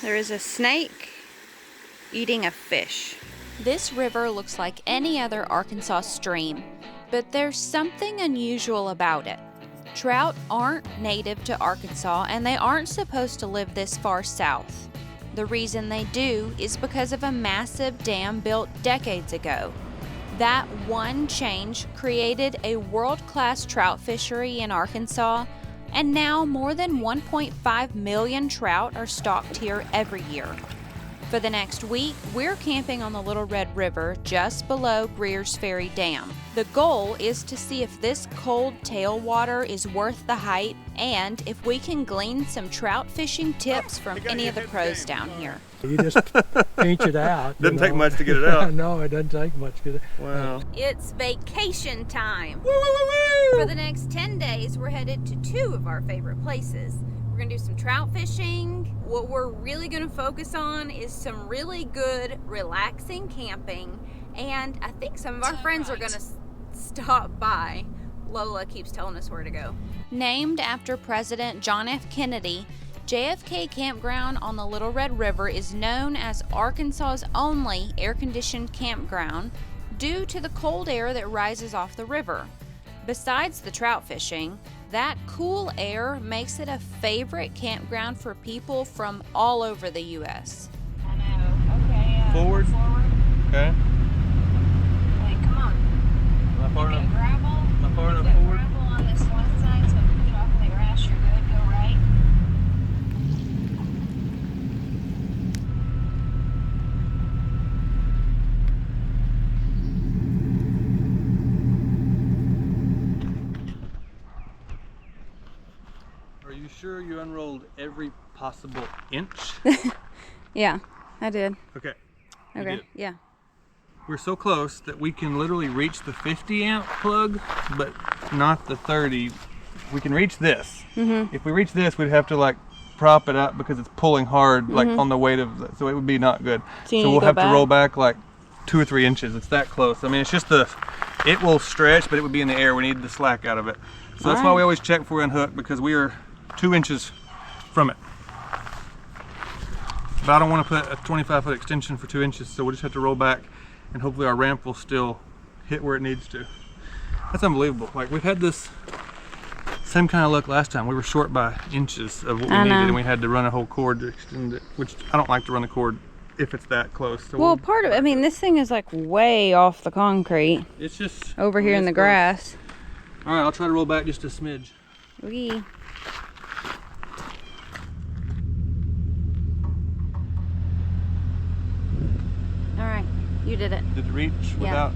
There is a snake eating a fish. This river looks like any other Arkansas stream, but there's something unusual about it. Trout aren't native to Arkansas, and they aren't supposed to live this far south. The reason they do is because of a massive dam built decades ago. That one change created a world-class trout fishery in Arkansas, and now more than 1.5 million trout are stocked here every year. For the next week, we're camping on the Little Red River just below Greers Ferry Dam. The goal is to see if this cold tailwater is worth the hype and if we can glean some trout fishing tips from any of the pros down here. You just pinch it out. Doesn't take much to get it out. No, it doesn't take much to get it out. Wow. It's vacation time. Woo, woo, woo, woo. For the next 10 days, we're headed to two of our favorite places. We're gonna do some trout fishing. What we're really gonna focus on is some really good, relaxing camping. And I think some of our friends are gonna stop by. Lola keeps telling us where to go. Named after President John F. Kennedy, JFK Campground on the Little Red River is known as Arkansas's only air-conditioned campground due to the cold air that rises off the river. Besides the trout fishing, that cool air makes it a favorite campground for people from all over the U.S. I know. Okay. Forward? Okay. Wait, come on. Am I far You got enough? gravel. Am I far You enough got forward? gravel on this left side, so if you drop in the grass, you're good. Go right. Are you sure you unrolled every possible inch? Yeah, I did. Okay. You Okay, did. yeah. We're so close that we can literally reach the 50 amp plug, but not the 30. We can reach this. If we reach this, we'd have to like prop it up because it's pulling hard, like on the weight of so it would be not good. So you need So to we'll go have to roll back? back like 2 or 3 inches. It's that close. I mean, it's just it will stretch, but it would be in the air. We need the slack out of it. So that's why Alright. we always check before we unhook, because we are 2 inches from it. But I don't want to put a 25-foot extension for 2 inches, so we'll just have to roll back, and hopefully our ramp will still hit where it needs to. That's unbelievable. Like, we've had this same kind of luck last time. We were short by inches of what we I needed, know. and we had to run a whole cord to extend it, which I don't like to run the cord if it's that close. So Well, part of it, I mean, this thing is like way off the concrete it's just over here in the it's close. grass. All right, I'll try to roll back just a smidge. Wee. All right, you did it. Did it reach without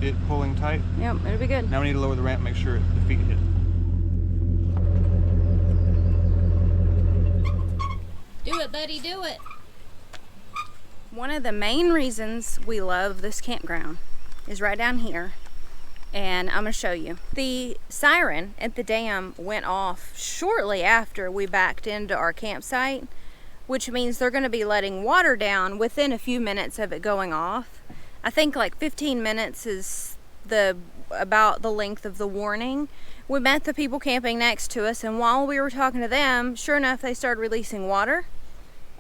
it pulling tight? Yep, it'll be good. Now we need to lower the ramp, make sure the feet hit. Do it, buddy, do it. One of the main reasons we love this campground is right down here, and I'm gonna show you. The siren at the dam went off shortly after we backed into our campsite, which means they're gonna be letting water down within a few minutes of it going off. I think like 15 minutes is about the length of the warning. We met the people camping next to us, and while we were talking to them, sure enough, they started releasing water.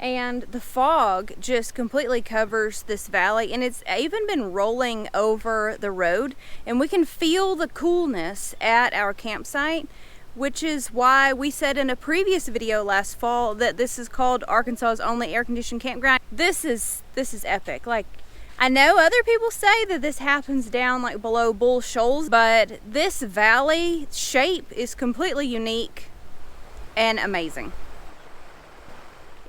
And the fog just completely covers this valley, and it's even been rolling over the road, and we can feel the coolness at our campsite, which is why we said in a previous video last fall that this is called Arkansas's only air-conditioned campground. This is epic. Like, I know other people say that this happens down like below Bull Shoals, but this valley shape is completely unique and amazing.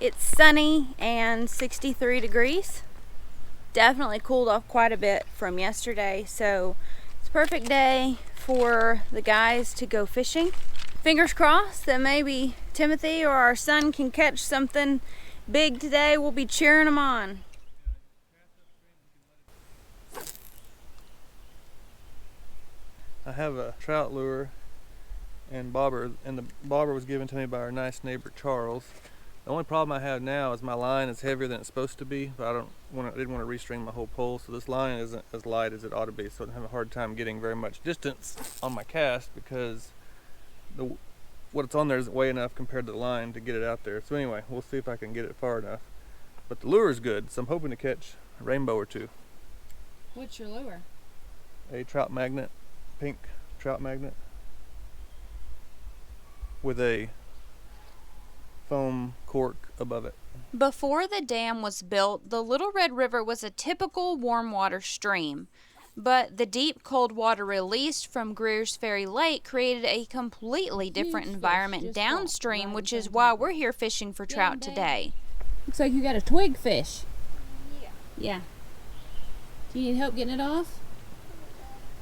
It's sunny and 63 degrees. Definitely cooled off quite a bit from yesterday, so it's a perfect day for the guys to go fishing. Fingers crossed that maybe Timothy or our son can catch something big today. We'll be cheering them on. I have a trout lure and bobber, and the bobber was given to me by our nice neighbor Charles. The only problem I have now is my line is heavier than it's supposed to be, but I didn't want to restring my whole pole, so this line isn't as light as it ought to be, so I have a hard time getting very much distance on my cast because what's on there isn't way enough compared to the line to get it out there. So anyway, we'll see if I can get it far enough. But the lure is good, so I'm hoping to catch a rainbow or two. What's your lure? A trout magnet, pink trout magnet, with a foam cork above it. Before the dam was built, the Little Red River was a typical warm water stream. But the deep cold water released from Greers Ferry Lake created a completely different environment downstream, which is why we're here fishing for trout today. Looks like you got a twig fish. Yeah. Yeah. Do you need help getting it off?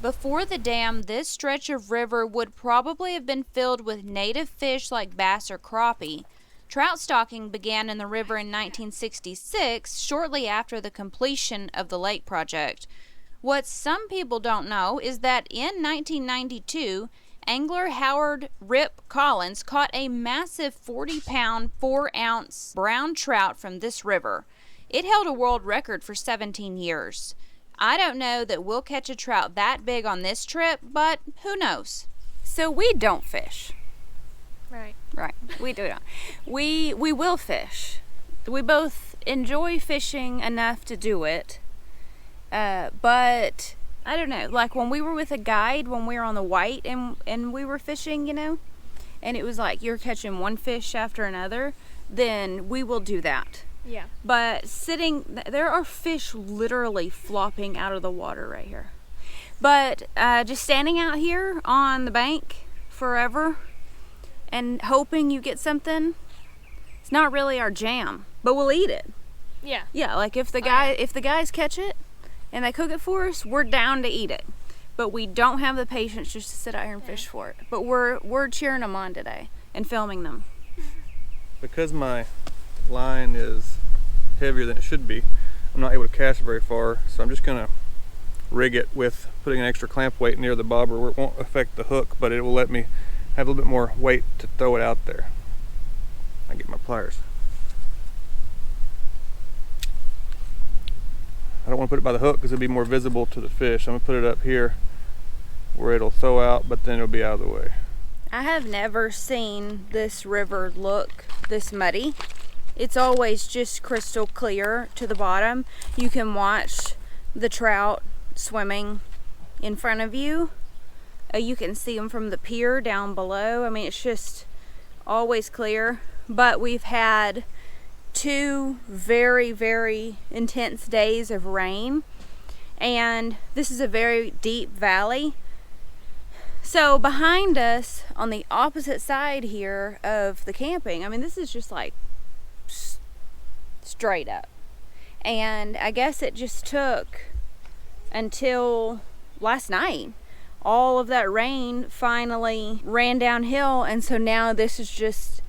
Before the dam, this stretch of river would probably have been filled with native fish like bass or crappie. Trout stocking began in the river in 1966, shortly after the completion of the lake project. What some people don't know is that in 1992, angler Howard Rip Collins caught a massive 40-pound, 4-ounce brown trout from this river. It held a world record for 17 years. I don't know that we'll catch a trout that big on this trip, but who knows? So we don't fish. Right. Right. We do not. We will fish. We both enjoy fishing enough to do it. But I don't know, like when we were with a guide, when we were on the White and we were fishing, you know, and it was like you're catching one fish after another, then we will do that. Yeah. But there are fish literally flopping out of the water right here. But just standing out here on the bank forever and hoping you get something, it's not really our jam, but we'll eat it. Yeah. Yeah, like if the guys catch it and they cook it for us, we're down to eat it. But we don't have the patience just to sit out here and fish for it. But we're cheering them on today and filming them. Because my line is heavier than it should be, I'm not able to cast very far, so I'm just gonna rig it with putting an extra clamp weight near the bobber where it won't affect the hook, but it will let me have a little bit more weight to throw it out there. I get my pliers. I don't want to put it by the hook because it'll be more visible to the fish. I'm gonna put it up here where it'll throw out, but then it'll be out of the way. I have never seen this river look this muddy. It's always just crystal clear to the bottom. You can watch the trout swimming in front of you. You can see them from the pier down below. I mean, it's just always clear. But we've had 2 very, very intense days of rain, and this is a very deep valley. So behind us on the opposite side here of the camping, I mean, this is just like straight up. And I guess it just took until last night. All of that rain finally ran downhill, and so now this is just,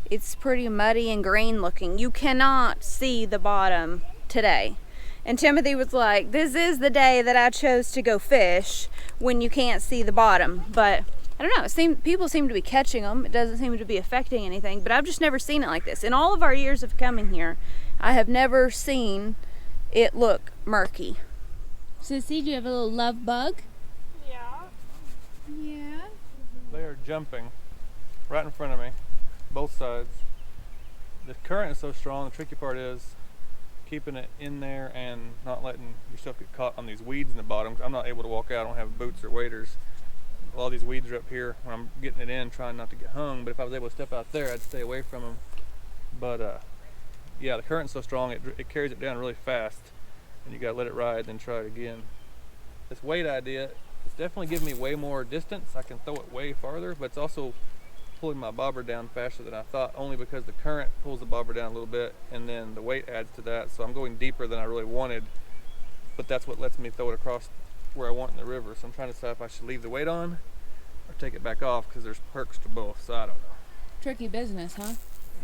it's pretty muddy and green looking. You cannot see the bottom today. And Timothy was like, this is the day that I chose to go fish when you can't see the bottom. But I don't know, people seem to be catching them. It doesn't seem to be affecting anything, but I've just never seen it like this. In all of our years of coming here, I have never seen it look murky. Sissy, do you have a little love bug? Yeah. They are jumping right in front of me, both sides. The current is so strong, the tricky part is keeping it in there and not letting yourself get caught on these weeds in the bottom. I'm not able to walk out, I don't have boots or waders. A lot of these weeds are up here when I'm getting it in, trying not to get hung, but if I was able to step out there, I'd stay away from them. But yeah, the current's so strong, it carries it down really fast, and you gotta let it ride, then try it again. This weight idea, it's definitely giving me way more distance. I can throw it way farther, but it's also pulling my bobber down faster than I thought, only because the current pulls the bobber down a little bit and then the weight adds to that. So I'm going deeper than I really wanted, but that's what lets me throw it across where I want in the river. So I'm trying to decide if I should leave the weight on or take it back off, because there's perks to both, so I don't know. Tricky business, huh?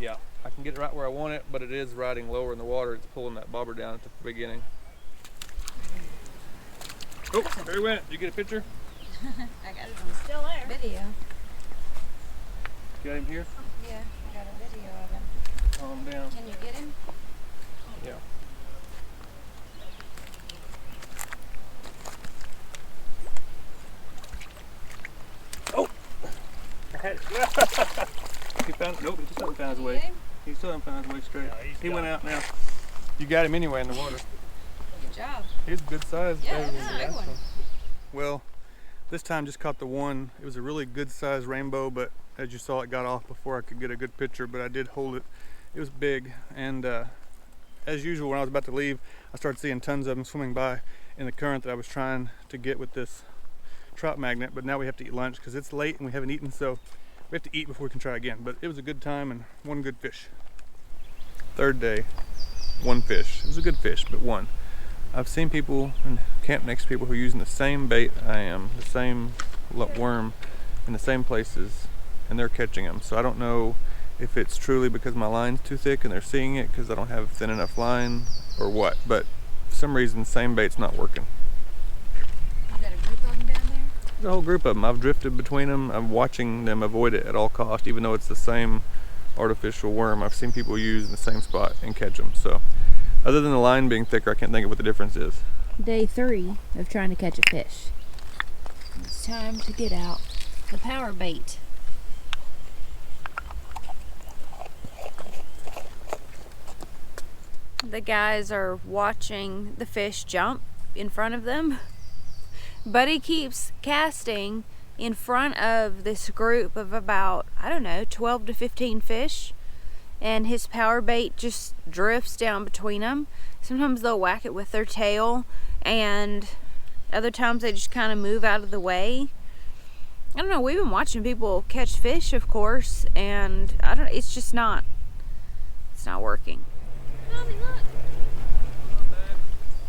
Yeah, I can get it right where I want it, but it is riding lower in the water. It's pulling that bobber down at the beginning. Oh, there he went. Did you get a picture? I got it on Still there. video. Got him here? Yeah, I got a video of him. Calm down. Can you get him? Yeah. Oh! I had it. Nope, he still hasn't found his way. He still hasn't found his way straight. He went out now. You got him anyway in the water. Good job. He's a good size. Yeah, that's a big one. Well, this time just caught the one. It was a really good sized rainbow, but as you saw, it got off before I could get a good picture, but I did hold it. It was big, and as usual, when I was about to leave, I started seeing tons of them swimming by in the current that I was trying to get with this trout magnet, but now we have to eat lunch because it's late and we haven't eaten, so we have to eat before we can try again. But it was a good time and one good fish. Third day, one fish. It was a good fish, but one. I've seen people and camp next to people who are using the same bait I am, the same worm in the same places, and they're catching them. So I don't know if it's truly because my line's too thick and they're seeing it because I don't have thin enough line or what, but for some reason, same bait's not working. You got a group of them down there? There's a whole group of them. I've drifted between them. I'm watching them avoid it at all costs, even though it's the same artificial worm. I've seen people use in the same spot and catch them. So other than the line being thicker, I can't think of what the difference is. Day 3 of trying to catch a fish. It's time to get out the power bait. The guys are watching the fish jump in front of them. Buddy keeps casting in front of this group of about, I don't know, 12 to 15 fish. And his power bait just drifts down between them. Sometimes they'll whack it with their tail, and other times they just kind of move out of the way. I don't know, we've been watching people catch fish, of course, and it's just not, it's not working. Mommy, look.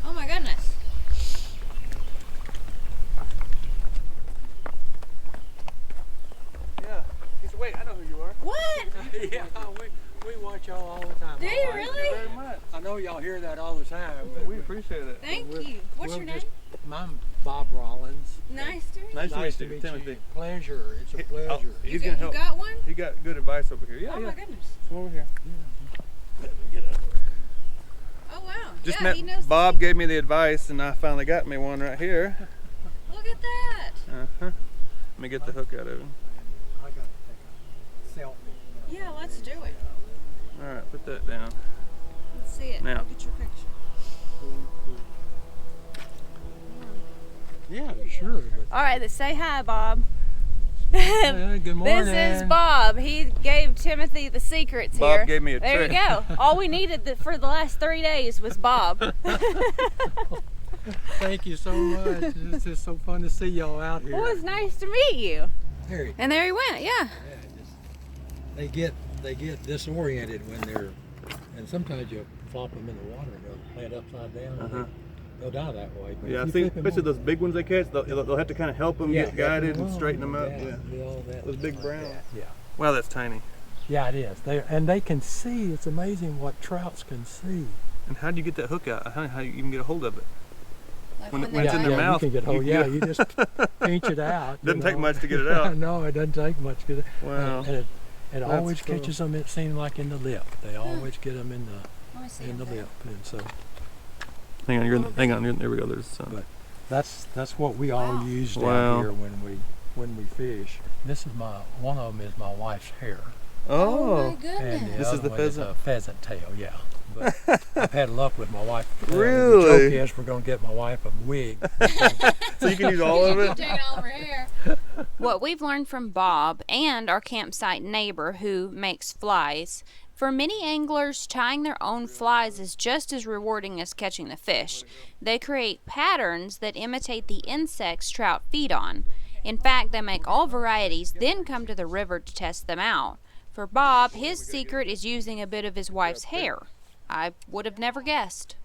Oh my goodness. Yeah. He said, wait, I know who you are. What? Yeah, we watch y'all all the time. Do you All right? really? Very much. I know y'all hear that all the time. But We appreciate it. Thank we'll- you. What's we'll your name? just- I'm Bob Rollins. Nice to meet you. Nice to meet you, Timothy. Pleasure. It's a pleasure. He's gonna help. You got one? He got good advice over here. Yeah, Oh yeah. my goodness. Come over here. Oh wow. Just yeah, he met knows. Bob gave me the advice, and I finally got me one right here. Look at that. Let me get the hook out of him. I got to take a selfie. Yeah, let's do it. All right, put that down. Let's see it. Now. I'll get your picture. Yeah, sure. But, All right, let's say hi, Bob. good morning. This is Bob. He gave Timothy the secrets Bob here. gave me a There trick. you go. All we needed for the last 3 days was Bob. Thank you so much. It's just so fun to see y'all out here. Well, it's nice to meet you. Very. And there he went. Yeah. They get disoriented when they're, and sometimes you flop them in the water and they'll land upside down. And they'll die that way. But Yeah, I if you think flip 'em especially over- those big ones they catch, they'll have to kind of help them get guided and straighten them up. Yeah. do all that Those big like brown. that. Yeah. Wow, that's tiny. Yeah, it is. They can see. It's amazing what trouts can see. And how do you get that hook out? How do you even get a hold of it? When it's in yeah, their mouth, you can get hold. you- Yeah, you just pinch it out. Doesn't you take know. much to get it out. No, it doesn't take much. Wow. And it That's always cool. catches them. It seems like in the lip. They always get them in the lip, and so Hang on, hang on. There we go. There's some. But that's what we all use down Wow. here when we fish. This is one of them is my wife's hair. Oh. my goodness. And the This is other the one is pheasant? a pheasant tail, yeah. But I've had luck with my wife. Really? The joke is we're going to get my wife a wig. So you can use all of it? Taking all of her hair. What we've learned from Bob and our campsite neighbor who makes flies, for many anglers, tying their own flies is just as rewarding as catching the fish. They create patterns that imitate the insects trout feed on. In fact, they make all varieties, then come to the river to test them out. For Bob, his secret is using a bit of his wife's hair. I would have never guessed.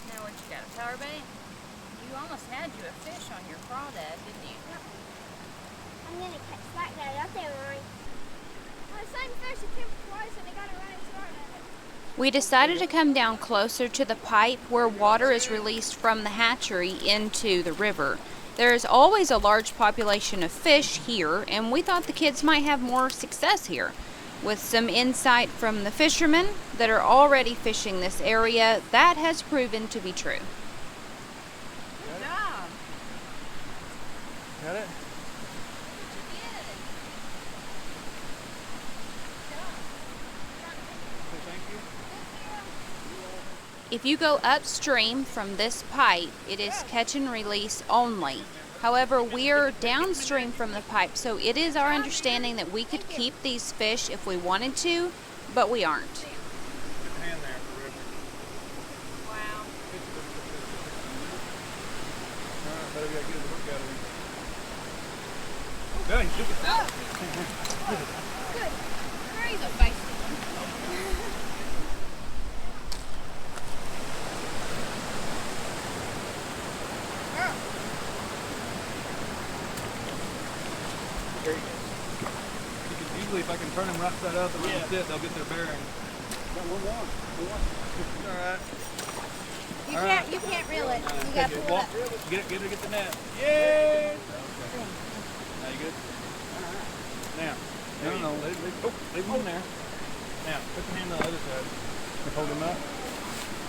Now what you got, a power bait? You almost had you a fish on your crawdad, didn't you? I'm gonna catch that guy out there, Rory. The same fish that came twice and they got it right and started it. We decided to come down closer to the pipe where water is released from the hatchery into the river. There is always a large population of fish here, and we thought the kids might have more success here. With some insight from the fishermen that are already fishing this area, that has proven to be true. Good job. Got it? Thank you. If you go upstream from this pipe, it is catch and release only. However, we're downstream from the pipe, so it is our understanding that we could keep these fish if we wanted to, but we aren't. Put your hand there for river. Wow. Alright, better get a hook out of him. Yeah, he took it. Good. He's a feisty one. Usually if I can turn them right side out the way they sit, they'll get their bearing. Alright. You can't reel it. You gotta pull it up. Get the net. Yay! Now you good? Now. No. Leave them in there. Now, put your hand on the other side. Hold them up.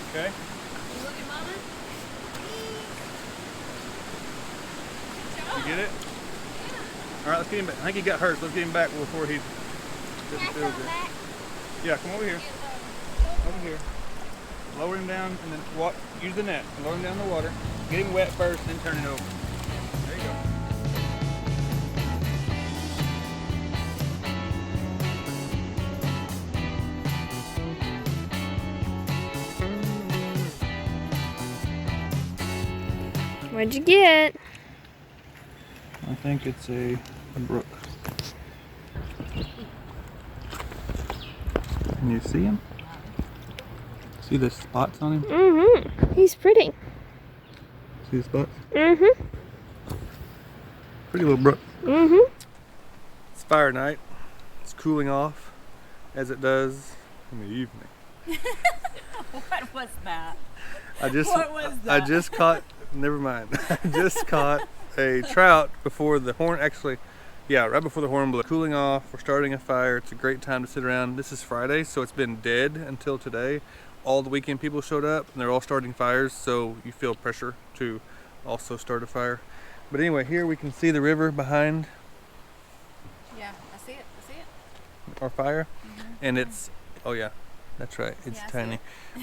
Okay? You looking, Mama? You get it? Alright, let's get him back. I think he got hurt, so let's get him back before he doesn't feel good. Yeah, come over here. Over here. Lower him down and then use the net. Lower him down in the water. Get him wet first, then turn it over. There you go. What'd you get? I think it's a brook. Can you see him? See the spots on him? Mm-hmm. He's pretty. See the spots? Mm-hmm. Pretty little brook. Mm-hmm. It's fire night. It's cooling off as it does in the evening. What was that? What was that? I just caught, never mind. I just caught a trout before the horn, right before the horn blew. Cooling off, we're starting a fire. It's a great time to sit around. This is Friday, so it's been dead until today. All the weekend people showed up and they're all starting fires, so you feel pressure to also start a fire. But anyway, here we can see the river behind Yeah, I see it. our fire. And it's, oh yeah, that's right, it's Yeah, I see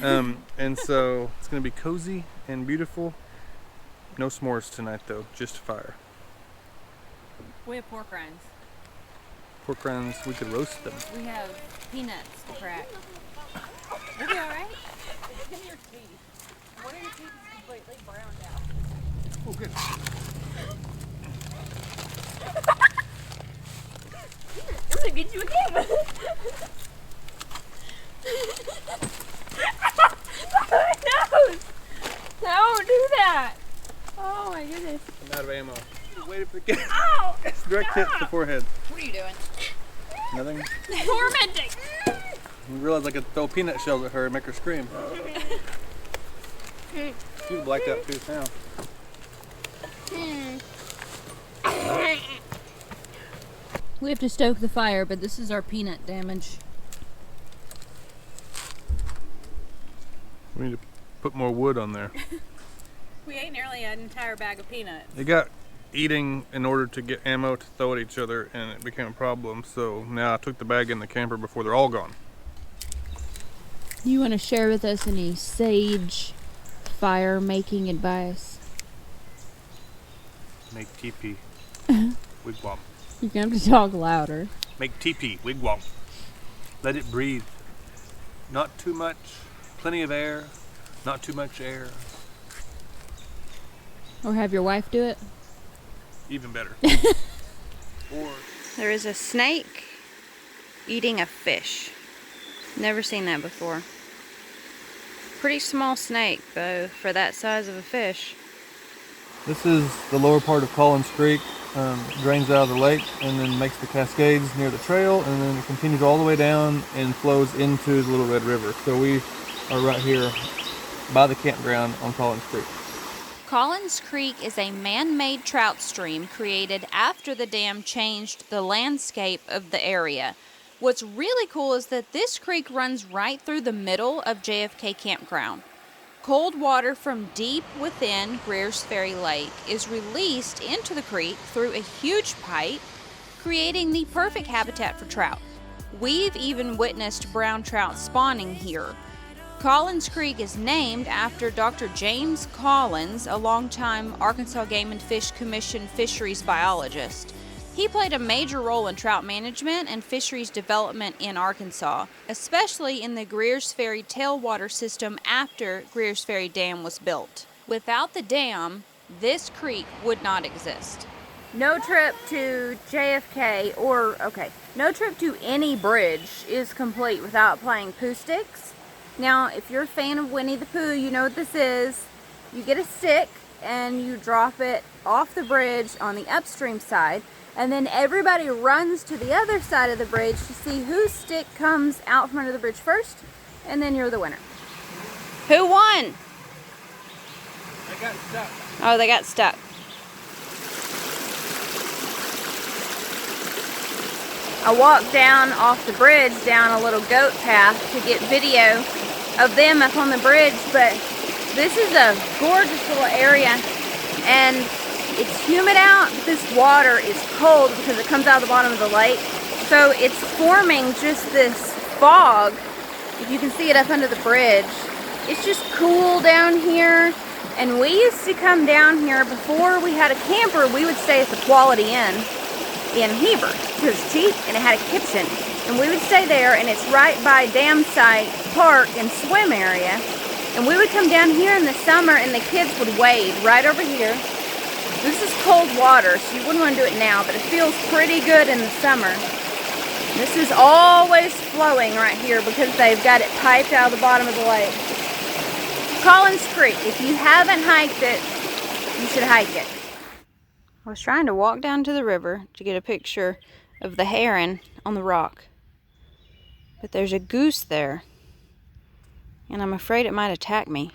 tiny. And so it's gonna be cozy and beautiful. No s'mores tonight though, just fire. We have pork rinds. Pork rinds, we could roast them. We have peanuts to crack. We'll be all right. Look at your teeth. One of your teeth is completely browned out. Oh, good. I'm gonna get you again. No! Don't do that. Oh my goodness. I'm out of ammo. Wait for the camera. Ow! It's direct hit to the forehead. What are you doing? Nothing. Tormenting. We realized I could throw a peanut shell at her and make her scream. She was blacked out too now. We have to stoke the fire, but this is our peanut damage. We need to put more wood on there. We ate nearly an entire bag of peanuts. They got eating in order to get ammo to throw at each other, and it became a problem. So now I took the bag in the camper before they're all gone. You want to share with us any sage fire making advice? Make teepee. Wigwam. You're going to have to talk louder. Make teepee. Wigwam. Let it breathe. Not too much. Plenty of air. Not too much air. Or have your wife do it? Even better. Or There is a snake eating a fish. Never seen that before. Pretty small snake, though, for that size of a fish. this is the lower part of Collins Creek. Drains out of the lake and then makes the cascades near the trail, and then it continues all the way down and flows into the Little Red River. So we are right here by the campground on Collins Creek. Collins Creek is a man-made trout stream created after the dam changed the landscape of the area. What's really cool is that this creek runs right through the middle of JFK Campground. Cold water from deep within Greers Ferry Lake is released into the creek through a huge pipe, creating the perfect habitat for trout. We've even witnessed brown trout spawning here. Collins Creek is named after Dr. James Collins, a longtime Arkansas Game and Fish Commission fisheries biologist. He played a major role in trout management and fisheries development in Arkansas, especially in the Greers Ferry tailwater system after Greers Ferry Dam was built. Without the dam, this creek would not exist. No trip to JFK no trip to any bridge is complete without playing poo sticks. Now, if you're a fan of Winnie the Pooh, you know what this is. You get a stick and you drop it off the bridge on the upstream side, and then everybody runs to the other side of the bridge to see whose stick comes out from under the bridge first, and then you're the winner. Who won? They got stuck. Oh, they got stuck. I walked down off the bridge down a little goat path to get video of them up on the bridge, but this is a gorgeous little area, and it's humid out, but this water is cold because it comes out of the bottom of the lake, so it's forming just this fog. If you can see it up under the bridge, it's just cool down here. And we used to come down here before we had a camper. We would stay at the Quality Inn in Heber because it's cheap and it had a kitchen, and we would stay there, and it's right by Dam Site Park and swim area, and we would come down here in the summer and the kids would wade right over here. This is cold water, so you wouldn't want to do it now, but it feels pretty good in the summer. This is always flowing right here because they've got it piped out of the bottom of the lake. Collins Creek, if you haven't hiked it, you should hike it. I was trying to walk down to the river to get a picture of the heron on the rock, but there's a goose there, and I'm afraid it might attack me.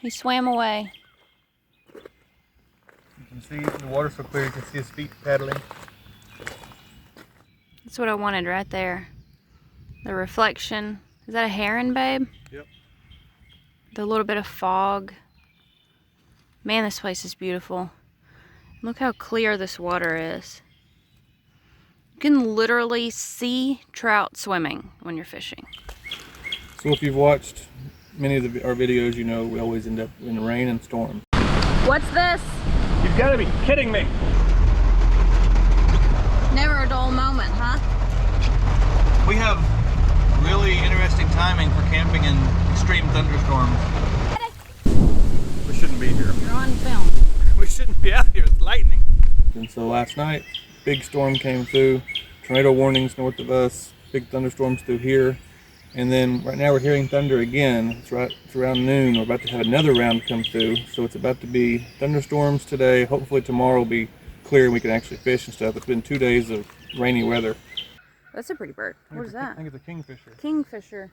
He swam away. You can see the water so clear you can see his feet paddling. That's what I wanted right there. The reflection. Is that a heron, babe? Yep. The little bit of fog. Man, this place is beautiful. Look how clear this water is. You can literally see trout swimming when you're fishing. So if you've watched many of our videos, you know we always end up in rain and storm. What's this? You've got to be kidding me! Never a dull moment, huh? We have really interesting timing for camping in extreme thunderstorms. We shouldn't be here. You're on film. We shouldn't be out here, it's lightning. And so last night, big storm came through, tornado warnings north of us, big thunderstorms through here. And then right now we're hearing thunder again. It's around noon. We're about to have another round come through. So it's about to be thunderstorms today. Hopefully tomorrow will be clear and we can actually fish and stuff. It's been 2 days of rainy weather. That's a pretty bird. What is that? I think it's a kingfisher. Kingfisher.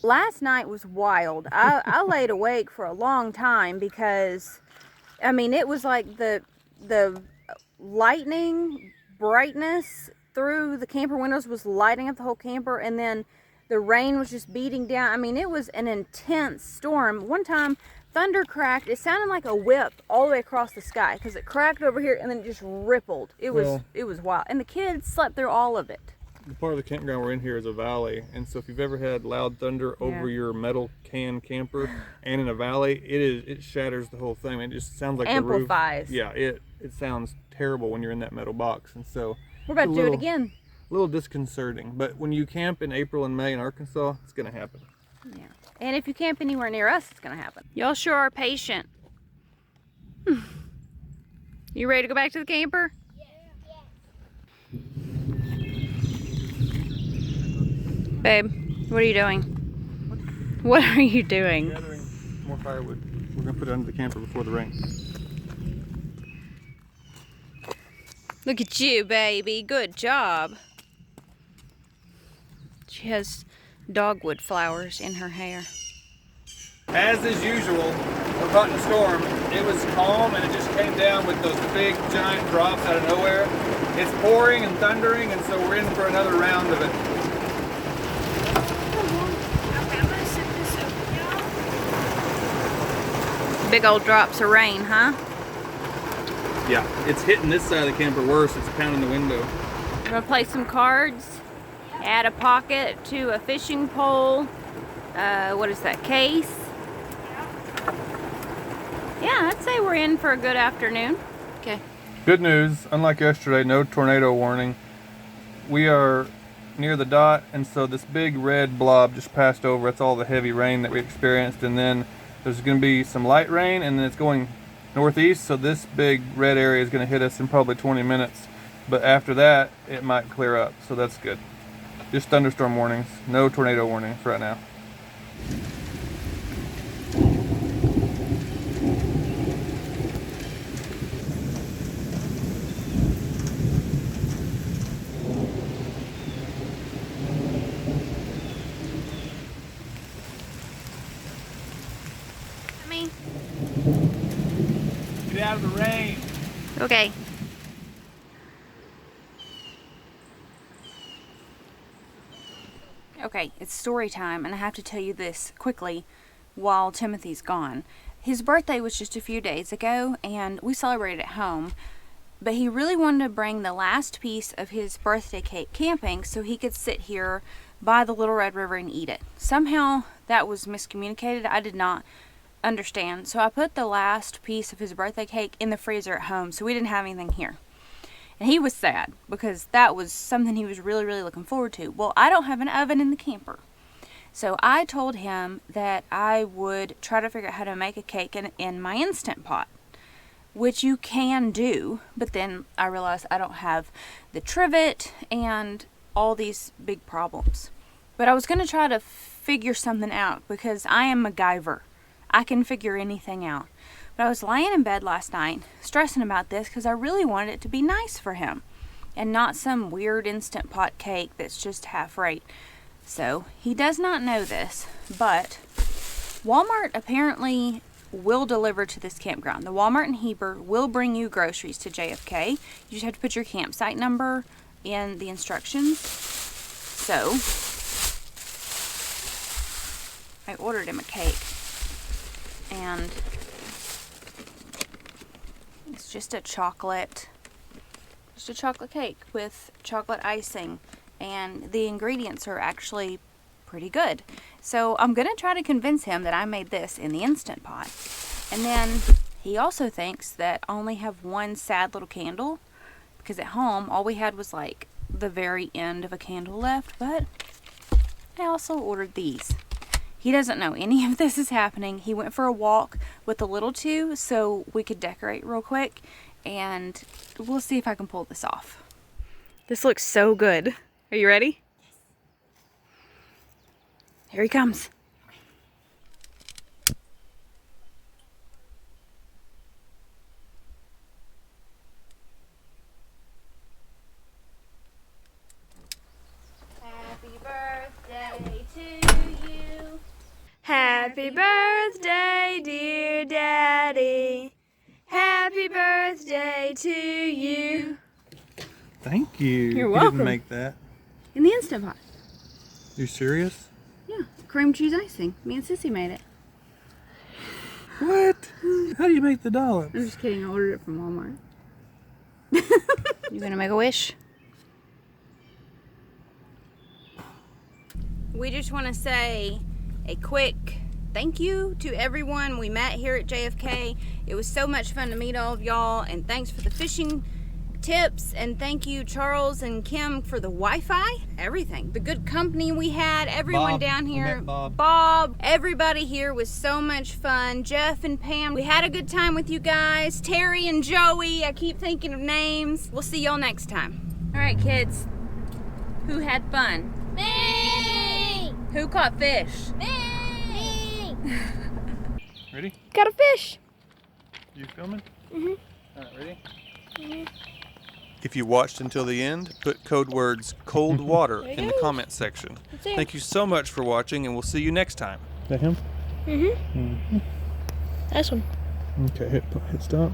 Last night was wild. I laid awake for a long time because, I mean, it was like the lightning brightness through the camper windows was lighting up the whole camper, and then the rain was just beating down. I mean, it was an intense storm. One time, thunder cracked. It sounded like a whip all the way across the sky because it cracked over here and then it just rippled. It was wild, and the kids slept through all of it. The part of the campground we're in here is a valley, and so if you've ever had loud thunder over your metal can camper and in a valley, it shatters the whole thing. It just sounds like amplifies. The roof. Yeah, it sounds terrible when you're in that metal box, and so we're about to do it again. A little disconcerting, but when you camp in April and May in Arkansas, it's gonna happen. Yeah, and if you camp anywhere near us, it's gonna happen. Y'all sure are patient. You ready to go back to the camper? Babe, what are you doing? What are you doing? Gathering more firewood. We're gonna put it under the camper before the rain. Look at you, baby. Good job. She has dogwood flowers in her hair. As is usual, we're caught in a storm. It was calm and it just came down with those big giant drops out of nowhere. It's pouring and thundering, and so we're in for another round of it. Big old drops of rain, huh? Yeah, it's hitting this side of the camper worse. It's pounding the window. We're gonna play some cards, add a pocket to a fishing pole. What is that, case? Yeah, I'd say we're in for a good afternoon. Okay. Good news, unlike yesterday, no tornado warning. We are near the dot, and so this big red blob just passed over. It's all the heavy rain that we experienced, and then there's going to be some light rain, and then it's going northeast, so this big red area is going to hit us in probably 20 minutes. But after that, it might clear up, so that's good. Just thunderstorm warnings, no tornado warnings right now. Get out of the rain. Okay. Okay, it's story time, and I have to tell you this quickly while Timothy's gone. His birthday was just a few days ago, and we celebrated at home, but he really wanted to bring the last piece of his birthday cake camping so he could sit here by the Little Red River and eat it. Somehow that was miscommunicated. I did not understand. So I put the last piece of his birthday cake in the freezer at home, so we didn't have anything here. And he was sad because that was something he was really, really looking forward to. Well, I don't have an oven in the camper. So I told him that I would try to figure out how to make a cake in my Instant Pot, which you can do, but then I realized I don't have the trivet and all these big problems. But I was going to try to figure something out because I am MacGyver. I can figure anything out. But I was laying in bed last night stressing about this because I really wanted it to be nice for him and not some weird Instant Pot cake that's just half rate. So he does not know this, but Walmart apparently will deliver to this campground. The Walmart in Heber will bring you groceries to JFK. You just have to put your campsite number in the instructions. So I ordered him a cake, and it's just a chocolate cake with chocolate icing, and the ingredients are actually pretty good. So I'm gonna try to convince him that I made this in the Instant Pot. And then he also thinks that I only have one sad little candle because at home all we had was like the very end of a candle left, but I also ordered these. He doesn't know any of this is happening. He went for a walk with the little two so we could decorate real quick, and we'll see if I can pull this off. This looks so good. Are you ready? Here he comes. Happy birthday to you. Happy birthday, dear Daddy. Happy birthday to you. Thank you. You're You welcome. didn't make that. In the Instant Pot. You serious? Yeah, cream cheese icing. Me and Sissy made it. What? How do you make the dollops? I'm just kidding. I ordered it from Walmart. You gonna make a wish? We just want to say a quick thank you to everyone we met here at JFK. It was so much fun to meet all of y'all, and thanks for the fishing tips, and thank you Charles and Kim for the Wi-Fi, everything, the good company we had, everyone Bob, down we here, met Bob. Everybody here was so much fun. Jeff and Pam, we had a good time with you guys. Terry and Joey, I keep thinking of names. We'll see y'all next time. All right, kids, who had fun? Me! Who caught fish? Me! Ready? Got a fish. You filming? Mhm. All right, ready? If you watched until the end, put code words cold water in the comment section. it. Thank you so much for watching, and we'll see you next time. Is that him? This one. Okay, hit stop.